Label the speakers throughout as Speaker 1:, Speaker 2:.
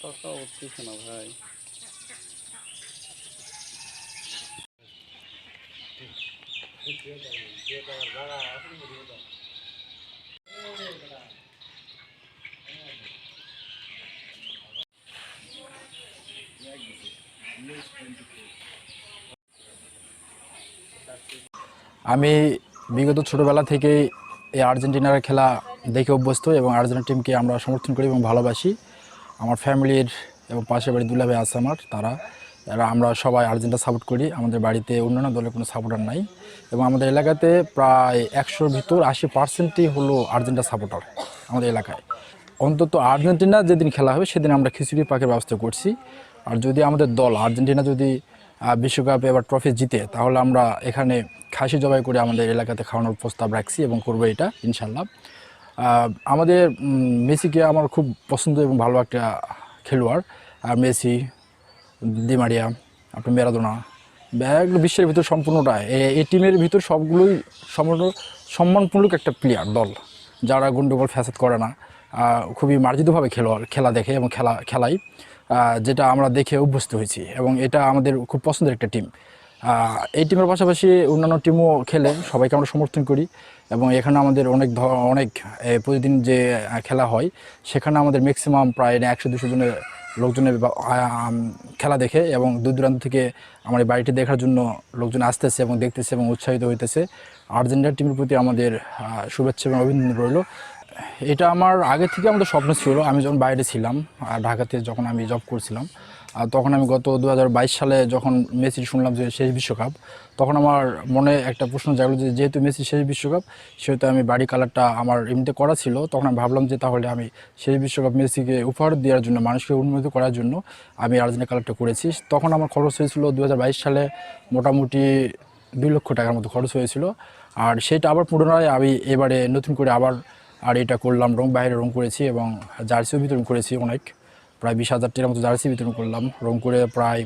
Speaker 1: টাকা উঠতেছে না ভাই।
Speaker 2: আমি বিগত ছোটোবেলা থেকেই এই আর্জেন্টিনার খেলা দেখে অভ্যস্ত এবং আর্জেন্টিনা টিমকে আমরা সমর্থন করি এবং ভালোবাসি। আমার ফ্যামিলির এবং পাশের বাড়ি দুলাভাই আছে আমার, এরা আমরা সবাই আর্জেন্টিনা সাপোর্ট করি। আমাদের বাড়িতে অন্যান্য দলের কোনো সাপোর্টার নাই এবং আমাদের এলাকাতে প্রায় 100-র ভিতর 80%ই হলো আর্জেন্টিনা সাপোর্টার আমাদের এলাকায়। অন্তত আর্জেন্টিনা যেদিন খেলা হবে সেদিন আমরা খিচুড়ি পাকের ব্যবস্থা করছি। আর যদি আমাদের দল আর্জেন্টিনা যদি বিশ্বকাপে এবার ট্রফি জিতে, তাহলে আমরা এখানে খাসি জবাই করে আমাদের এলাকাতে খাওয়ানোর প্রস্তাব রাখছি এবং করবো এটা ইনশাল্লাহ। আমাদের মেসিকে আমার খুব পছন্দ এবং ভালো একটা খেলোয়াড়। আর মেসি, দি মারিয়া, আপনার ম্যারাডোনা, এগুলো বিশ্বের ভিতর সম্পূর্ণটা এই টিমের ভিতর সবগুলোই সম্পূর্ণ সম্মানমূলক একটা প্লেয়ার দল, যারা গন্ডগোল ফ্যাসাদ করে না, খুবই মার্জিতভাবে খেলা দেখে এবং খেলাই, যেটা আমরা দেখে অভ্যস্ত হয়েছি এবং এটা আমাদের খুব পছন্দের একটা টিম। এই টিমের পাশাপাশি অন্যান্য টিমও খেলে, সবাইকে আমরা সমর্থন করি এবং এখানে আমাদের অনেক প্রতিদিন যে খেলা হয় সেখানে আমাদের ম্যাক্সিমাম প্রায় 100-200 জনের লোকজনের খেলা দেখে এবং দূর দূরান্ত থেকে আমার এই বাড়িটি দেখার জন্য লোকজন আসতেছে এবং দেখতেছে এবং উৎসাহিত হইতেছে। আর্জেন্টিনা টিমের প্রতি আমাদের শুভেচ্ছা এবং অভিনন্দন রইল। এটা আমার আগে থেকে আমাদের স্বপ্ন ছিল। আমি যখন বাইরে ছিলাম, ঢাকাতে যখন আমি জব করছিলাম, তখন আমি গত 2022 সালে যখন মেসির শুনলাম যে শেষ বিশ্বকাপ, তখন আমার মনে একটা প্রশ্ন জাগলো যে যেহেতু মেসি শেষ বিশ্বকাপ, সেহেতু আমি বাড়ি কালারটা আমার এমনিতে করা ছিল। তখন আমি ভাবলাম যে তাহলে আমি শেষ বিশ্বকাপ মেসিকে উপহার দেওয়ার জন্য, মানুষকে উন্মোচিত করার জন্য আমি আর্জেন্টিনা কালারটা করেছি। তখন আমার খরচ হয়েছিল 2022 সালে মোটামুটি 2 লক্ষ টাকার মতো খরচ হয়েছিল। আর সেটা আবার পুনরায় আমি এবারে নতুন করে আবার এটা করলাম, বাইরে রং করেছি এবং জার্সিও বিতরণ করেছি অনেক, প্রায় 20,000 টাকার মতো জার্সি বিতরণ করলাম। রং করে প্রায়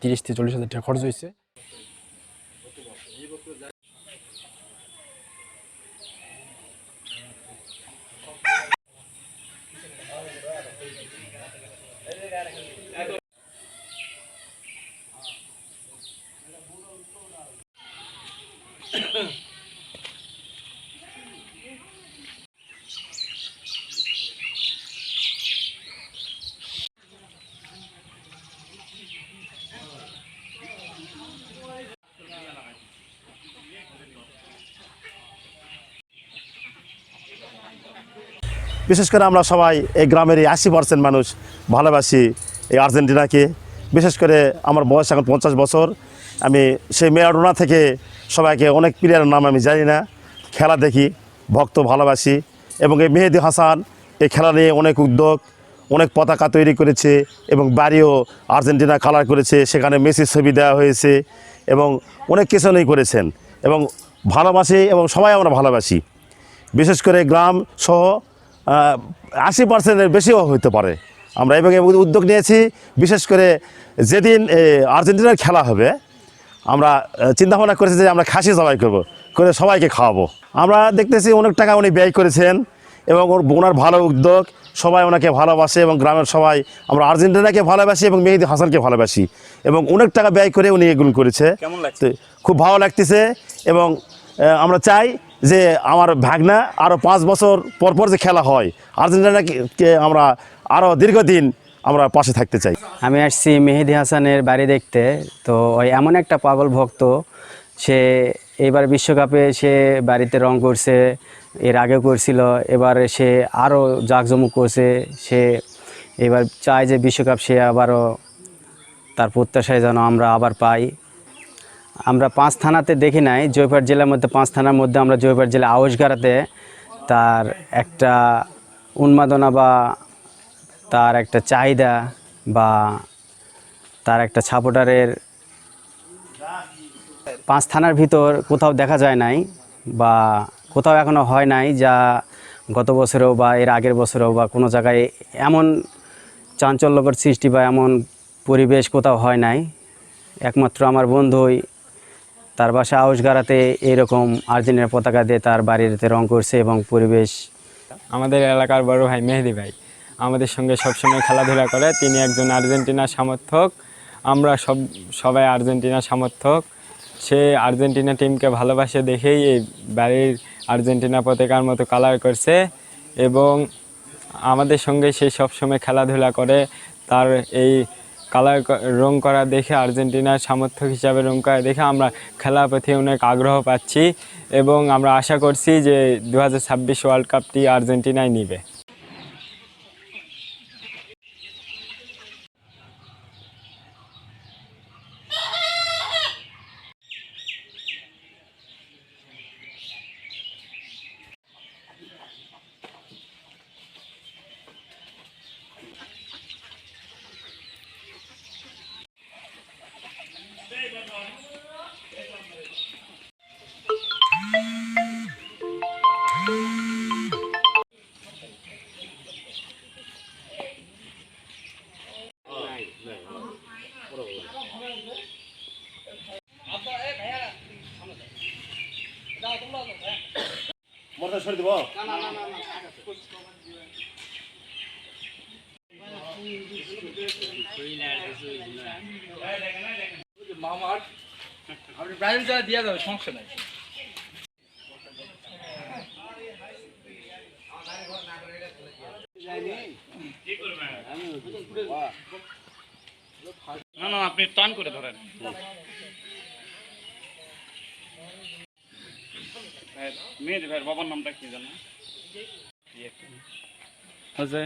Speaker 2: 30-40 হাজার টাকা খরচ হয়েছে।
Speaker 3: বিশেষ করে আমরা সবাই এই গ্রামেরই 80% মানুষ ভালোবাসি এই আর্জেন্টিনাকে। বিশেষ করে আমার বয়স এখন 50 বছর। আমি সেই ম্যারাডোনা থেকে সবাইকে অনেক প্লেয়ারের নাম আমি জানি না, খেলা দেখি, ভক্ত ভালোবাসি। এবং এই মেহেদী হাসান এই খেলা নিয়ে অনেক উদ্যোগ, অনেক পতাকা তৈরি করেছে এবং বাড়িও আর্জেন্টিনা কালার করেছে, সেখানে মেসির ছবি দেওয়া হয়েছে এবং অনেক কিছু নিয়ে করেছেন এবং ভালোবাসি এবং সবাই আমরা ভালোবাসি। বিশেষ করে গ্রাম সহ 80%-এর বেশিও হতে পারে। আমরা এবং উদ্যোগ নিয়েছি, বিশেষ করে যেদিন আর্জেন্টিনার খেলা হবে আমরা চিন্তাভাবনা করেছি যে আমরা খাসি জবাই করে সবাইকে খাওয়াবো। আমরা দেখতেছি অনেক টাকা উনি ব্যয় করেছেন এবং ওনার ভালো উদ্যোগ, সবাই ওনাকে ভালোবাসে এবং গ্রামের সবাই আমরা আর্জেন্টিনাকে ভালোবাসি এবং মেহেদী হাসানকে ভালোবাসি এবং অনেক টাকা ব্যয় করে উনি এগুলো করেছে।
Speaker 1: কেমন লাগছে?
Speaker 3: খুব ভালো লাগতেছে এবং আমরা চাই যে আমার ভাগনা আরও 5 বছর পর যে খেলা হয় আর্জেন্টিনাকে আমরা আরও দীর্ঘদিন আমরা পাশে থাকতে চাই।
Speaker 4: আমি আসছি মেহেদী হাসানের বাড়ি দেখতে। তো ওই এমন একটা পাগল ভক্ত, সে এবার বিশ্বকাপে সে বাড়িতে রং করছে, এর আগে করছিল, এবার সে আরও জাঁকজমক করছে। সে এবার চায় যে বিশ্বকাপ সে আবারও তার প্রত্যাশায় যেন আমরা আবার পাই। আমরা 5 থানাতে দেখি নাই, জয়পুরহাট জেলার মধ্যে 5 থানার মধ্যে আমরা জয়পুরহাট জেলা আউশগাড়াতে তার একটা উন্মাদনা বা তার একটা চাহিদা বা তার একটা সাপোর্টারের 5 থানার ভিতর কোথাও দেখা যায় নাই বা কোথাও এখনও হয় নাই, যা গত বছরেও বা এর আগের বছরেও বা কোনো জায়গায় এমন চাঞ্চল্যকর সৃষ্টি বা এমন পরিবেশ কোথাও হয় নাই। একমাত্র আমার বন্ধুই তার বাসা আউশগাড়াতে এরকম আর্জেন্টিনার পতাকা দিয়ে তার বাড়িতে রং করছে এবং পরিবেশ।
Speaker 5: আমাদের এলাকার বড় ভাই মেহেদী ভাই
Speaker 1: আমাদের সঙ্গে সবসময় খেলাধুলা করে। তিনি একজন আর্জেন্টিনার সমর্থক, আমরা সবাই আর্জেন্টিনার সমর্থক। সে আর্জেন্টিনা টিমকে ভালোবাসে দেখেই এই বাড়ির আর্জেন্টিনা পতাকার মতো কালার করছে এবং আমাদের সঙ্গে সে সবসময় খেলাধুলা করে। তার এই কালার রং করা দেখে, আর্জেন্টিনার সমর্থক হিসাবে রং করা দেখে আমরা খেলার প্রতি অনেক আগ্রহ পাচ্ছি এবং আমরা আশা করছি যে 2026 ওয়ার্ল্ড কাপটি আর্জেন্টিনাই নেবে।
Speaker 2: আপনি প্রাইভেট যারা দিয়ে যাবে, সমস্যা নাই।
Speaker 5: না না, আপনি টান করে ধরেন। মেয়ের ভাইয়ের বাবার নামটা কি জানো? আছে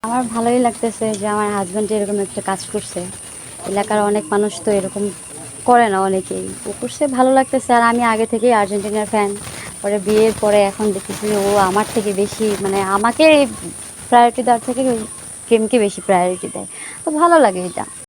Speaker 6: আমার ভালোই লাগতেছে যে আমার হাজব্যান্ড এরকম একটা কাজ করছে। এলাকার অনেক মানুষ তো এরকম করে না, অনেকেই ও করছে, ভালো লাগতেছে। আর আমি আগে থেকেই আর্জেন্টিনার ফ্যান, পরে বিয়ের পরে এখন দেখতেছি ও আমার থেকে বেশি, মানে আমাকে প্রায়োরিটি দেওয়ার থেকে ওই গেমকে বেশি প্রায়োরিটি দেয়। তো ভালো লাগে এটা।